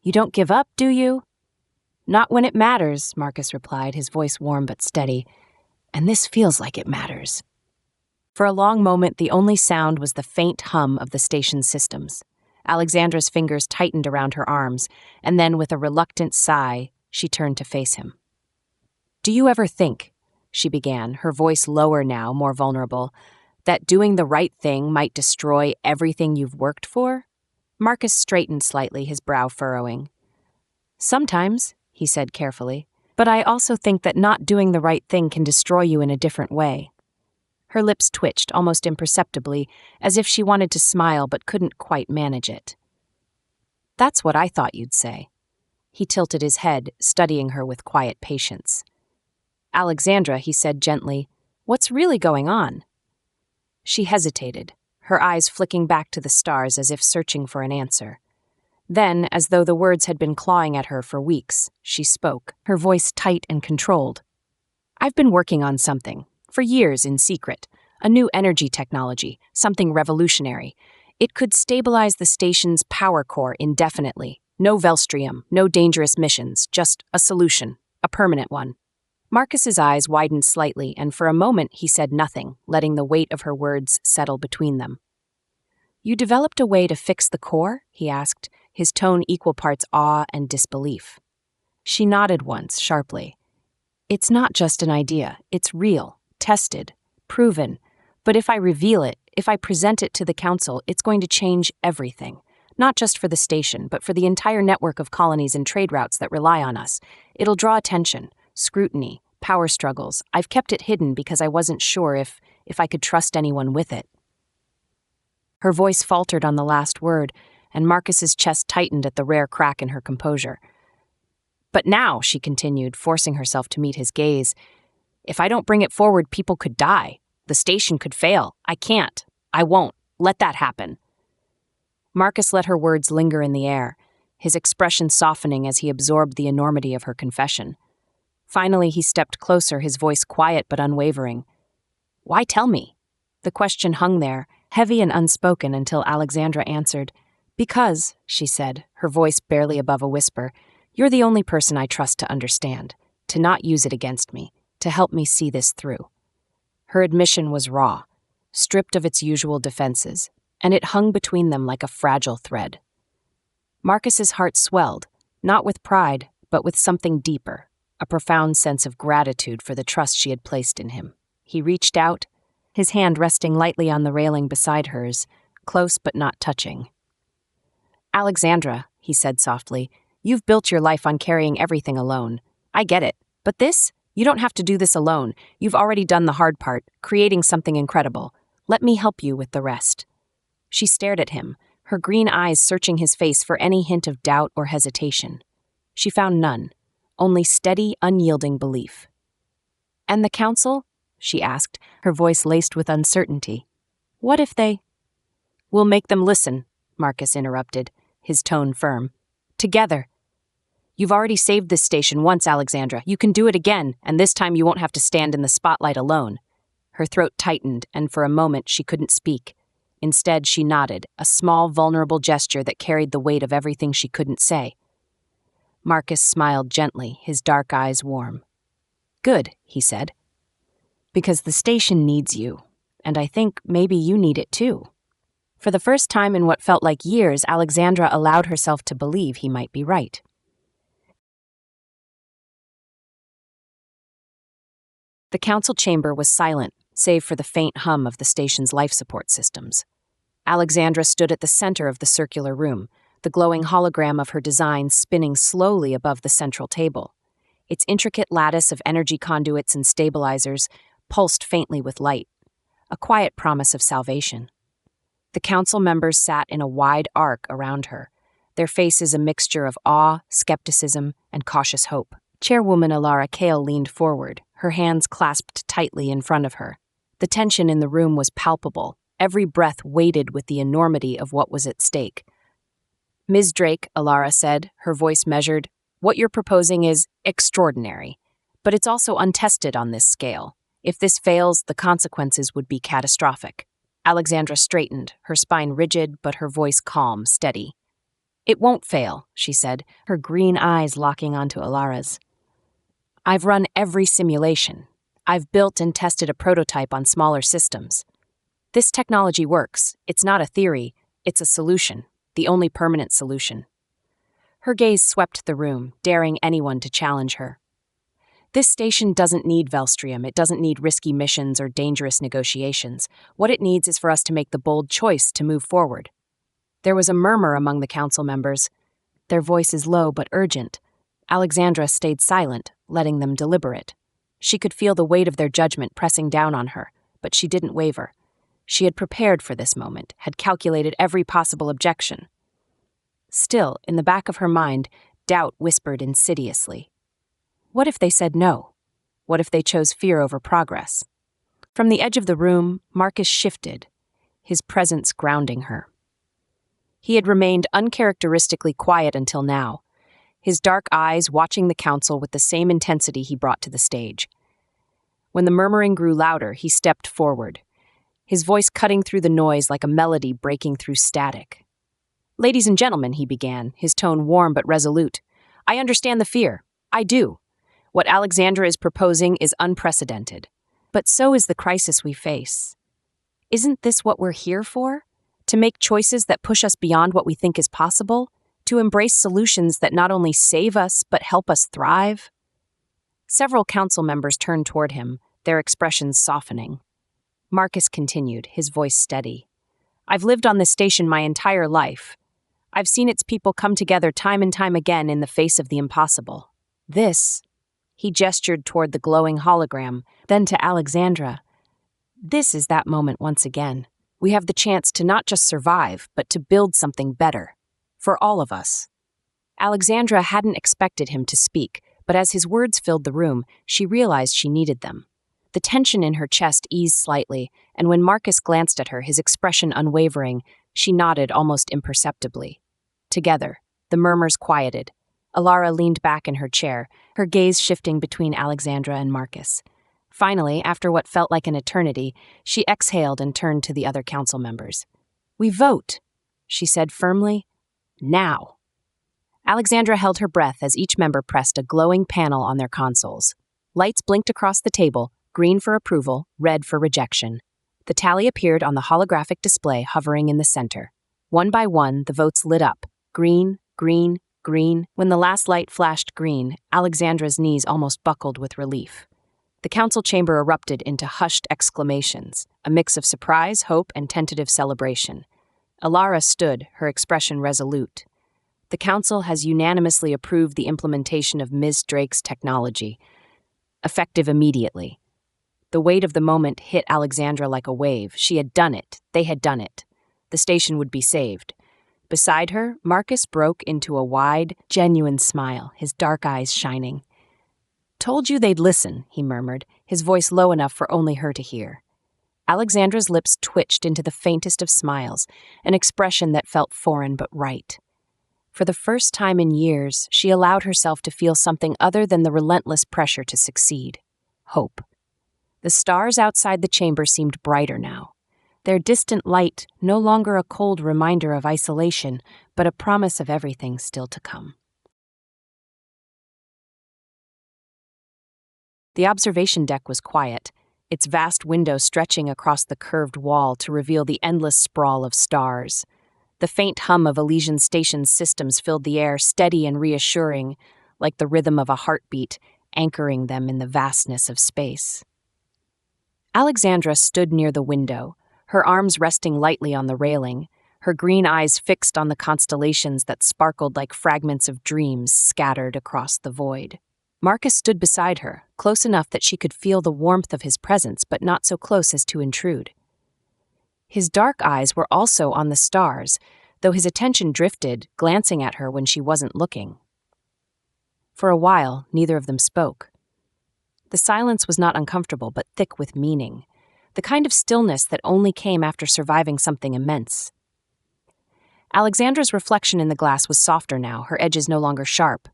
"You don't give up, do you?" "Not when it matters," Marcus replied, his voice warm but steady. "And this feels like it matters." For a long moment, the only sound was the faint hum of the station's systems. Alexandra's fingers tightened around her arms, and then with a reluctant sigh, she turned to face him. "Do you ever think," she began, her voice lower now, more vulnerable, "that doing the right thing might destroy everything you've worked for?" Marcus straightened slightly, his brow furrowing. "Sometimes," he said carefully, "but I also think that not doing the right thing can destroy you in a different way." Her lips twitched, almost imperceptibly, as if she wanted to smile but couldn't quite manage it. "That's what I thought you'd say." He tilted his head, studying her with quiet patience. "Alexandra," he said gently, "what's really going on?" She hesitated, her eyes flicking back to the stars as if searching for an answer. Then, as though the words had been clawing at her for weeks, she spoke, her voice tight and controlled. "I've been working on something, for years in secret, a new energy technology, something revolutionary. It could stabilize the station's power core indefinitely. No Velstrium, no dangerous missions, just a solution, a permanent one." Marcus's eyes widened slightly, and for a moment he said nothing, letting the weight of her words settle between them. "You developed a way to fix the core?" he asked, his tone equal parts awe and disbelief. She nodded once, sharply. "It's not just an idea. It's real, tested, proven. But if I reveal it, if I present it to the council, it's going to change everything. Not just for the station, but for the entire network of colonies and trade routes that rely on us. It'll draw attention, scrutiny, power struggles. I've kept it hidden because I wasn't sure if I could trust anyone with it." Her voice faltered on the last word, and Marcus's chest tightened at the rare crack in her composure. "But now," she continued, forcing herself to meet his gaze, "if I don't bring it forward, people could die. The station could fail. I can't. I won't let that happen." Marcus let her words linger in the air, his expression softening as he absorbed the enormity of her confession. Finally, he stepped closer, his voice quiet but unwavering. "Why tell me?" The question hung there, heavy and unspoken, until Alexandra answered. "Because," she said, her voice barely above a whisper, "you're the only person I trust to understand, to not use it against me, to help me see this through." Her admission was raw, stripped of its usual defenses, and it hung between them like a fragile thread. Marcus's heart swelled, not with pride, but with something deeper, a profound sense of gratitude for the trust she had placed in him. He reached out, his hand resting lightly on the railing beside hers, close but not touching. "Alexandra," he said softly, "you've built your life on carrying everything alone. I get it. But this? You don't have to do this alone. You've already done the hard part, creating something incredible. Let me help you with the rest." She stared at him, her green eyes searching his face for any hint of doubt or hesitation. She found none, only steady, unyielding belief. "And the council?" she asked, her voice laced with uncertainty. "What if they—" "We'll make them listen," Marcus interrupted, his tone firm. "Together. You've already saved this station once, Alexandra. You can do it again, and this time you won't have to stand in the spotlight alone." Her throat tightened, and for a moment she couldn't speak. Instead, she nodded, a small, vulnerable gesture that carried the weight of everything she couldn't say. Marcus smiled gently, his dark eyes warm. "Good," he said. "Because the station needs you, and I think maybe you need it too." For the first time in what felt like years, Alexandra allowed herself to believe he might be right. The council chamber was silent, save for the faint hum of the station's life support systems. Alexandra stood at the center of the circular room, the glowing hologram of her design spinning slowly above the central table. Its intricate lattice of energy conduits and stabilizers pulsed faintly with light, a quiet promise of salvation. The council members sat in a wide arc around her, their faces a mixture of awe, skepticism, and cautious hope. Chairwoman Alara Kale leaned forward, her hands clasped tightly in front of her. The tension in the room was palpable, every breath weighted with the enormity of what was at stake. Ms. Drake, Alara said, her voice measured, "What you're proposing is extraordinary, but it's also untested on this scale. If this fails, the consequences would be catastrophic." Alexandra straightened, her spine rigid but her voice calm, steady. "It won't fail," she said, her green eyes locking onto Alara's. "I've run every simulation. I've built and tested a prototype on smaller systems. This technology works. It's not a theory, it's a solution, the only permanent solution." Her gaze swept the room, daring anyone to challenge her. "This station doesn't need Velstrium, it doesn't need risky missions or dangerous negotiations. What it needs is for us to make the bold choice to move forward." There was a murmur among the council members, their voices low but urgent. Alexandra stayed silent, letting them deliberate. She could feel the weight of their judgment pressing down on her, but she didn't waver. She had prepared for this moment, had calculated every possible objection. Still, in the back of her mind, doubt whispered insidiously. What if they said no? What if they chose fear over progress? From the edge of the room, Marcus shifted, his presence grounding her. He had remained uncharacteristically quiet until now, his dark eyes watching the council with the same intensity he brought to the stage. When the murmuring grew louder, he stepped forward, his voice cutting through the noise like a melody breaking through static. "Ladies and gentlemen," he began, his tone warm but resolute, "I understand the fear. I do. What Alexandra is proposing is unprecedented. But so is the crisis we face. Isn't this what we're here for? To make choices that push us beyond what we think is possible? To embrace solutions that not only save us, but help us thrive?" Several council members turned toward him, their expressions softening. Marcus continued, his voice steady. "I've lived on this station my entire life. I've seen its people come together time and time again in the face of the impossible. This," he gestured toward the glowing hologram, then to Alexandra, "this is that moment once again. We have the chance to not just survive, but to build something better. For all of us." Alexandra hadn't expected him to speak, but as his words filled the room, she realized she needed them. The tension in her chest eased slightly, and when Marcus glanced at her, his expression unwavering, she nodded almost imperceptibly. Together, the murmurs quieted. Alara leaned back in her chair, her gaze shifting between Alexandra and Marcus. Finally, after what felt like an eternity, she exhaled and turned to the other council members. "We vote," she said firmly. "Now." Alexandra held her breath as each member pressed a glowing panel on their consoles. Lights blinked across the table, green for approval, red for rejection. The tally appeared on the holographic display hovering in the center. One by one, the votes lit up. Green, green, green. When the last light flashed green, Alexandra's knees almost buckled with relief. The council chamber erupted into hushed exclamations, a mix of surprise, hope, and tentative celebration. Alara stood, her expression resolute. The council has unanimously approved the implementation of Ms. Drake's technology, effective immediately. The weight of the moment hit Alexandra like a wave. She had done it. They had done it. The station would be saved. Beside her, Marcus broke into a wide, genuine smile, his dark eyes shining. "Told you they'd listen," he murmured, his voice low enough for only her to hear. Alexandra's lips twitched into the faintest of smiles, an expression that felt foreign but right. For the first time in years, she allowed herself to feel something other than the relentless pressure to succeed. Hope. The stars outside the chamber seemed brighter now, their distant light no longer a cold reminder of isolation, but a promise of everything still to come. The observation deck was quiet, its vast window stretching across the curved wall to reveal the endless sprawl of stars. The faint hum of Elysian Station's systems filled the air, steady and reassuring, like the rhythm of a heartbeat, anchoring them in the vastness of space. Alexandra stood near the window, her arms resting lightly on the railing, her green eyes fixed on the constellations that sparkled like fragments of dreams scattered across the void. Marcus stood beside her, close enough that she could feel the warmth of his presence, but not so close as to intrude. His dark eyes were also on the stars, though his attention drifted, glancing at her when she wasn't looking. For a while, neither of them spoke. The silence was not uncomfortable, but thick with meaning, the kind of stillness that only came after surviving something immense. Alexandra's reflection in the glass was softer now, her edges no longer sharp,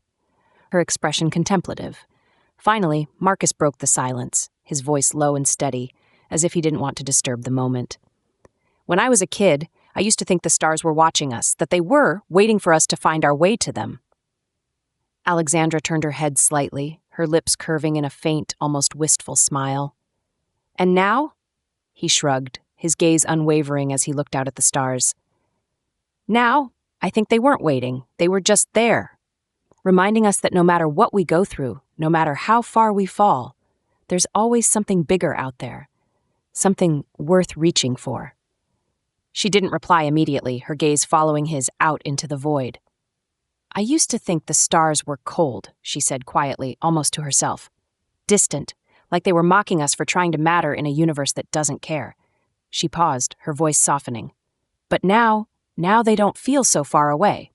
her expression contemplative. Finally, Marcus broke the silence, his voice low and steady, as if he didn't want to disturb the moment. When I was a kid, I used to think the stars were watching us, that they were waiting for us to find our way to them. Alexandra turned her head slightly, her lips curving in a faint, almost wistful smile. And now? He shrugged, his gaze unwavering as he looked out at the stars. Now, I think they weren't waiting, they were just there, reminding us that no matter what we go through, no matter how far we fall, there's always something bigger out there, something worth reaching for. She didn't reply immediately, her gaze following his out into the void. I used to think the stars were cold, she said quietly, almost to herself. Distant, like they were mocking us for trying to matter in a universe that doesn't care. She paused, her voice softening. But now they don't feel so far away.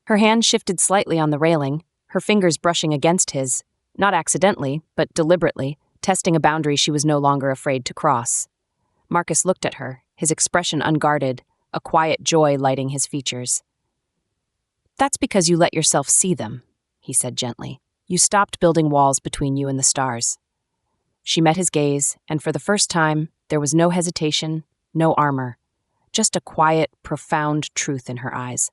Her hand shifted slightly on the railing, her fingers brushing against his, not accidentally, but deliberately, testing a boundary she was no longer afraid to cross. Marcus looked at her, his expression unguarded, a quiet joy lighting his features. That's because you let yourself see them, he said gently. You stopped building walls between you and the stars. She met his gaze, and for the first time, there was no hesitation, no armor, just a quiet, profound truth in her eyes.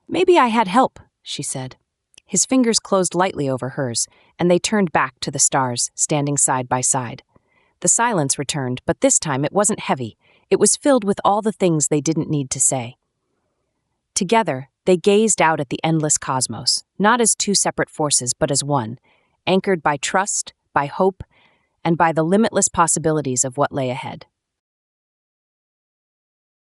Maybe I had help, she said. His fingers closed lightly over hers, and they turned back to the stars, standing side by side. The silence returned, but this time it wasn't heavy. It was filled with all the things they didn't need to say. Together, they gazed out at the endless cosmos, not as two separate forces, but as one, anchored by trust, by hope, and by the limitless possibilities of what lay ahead.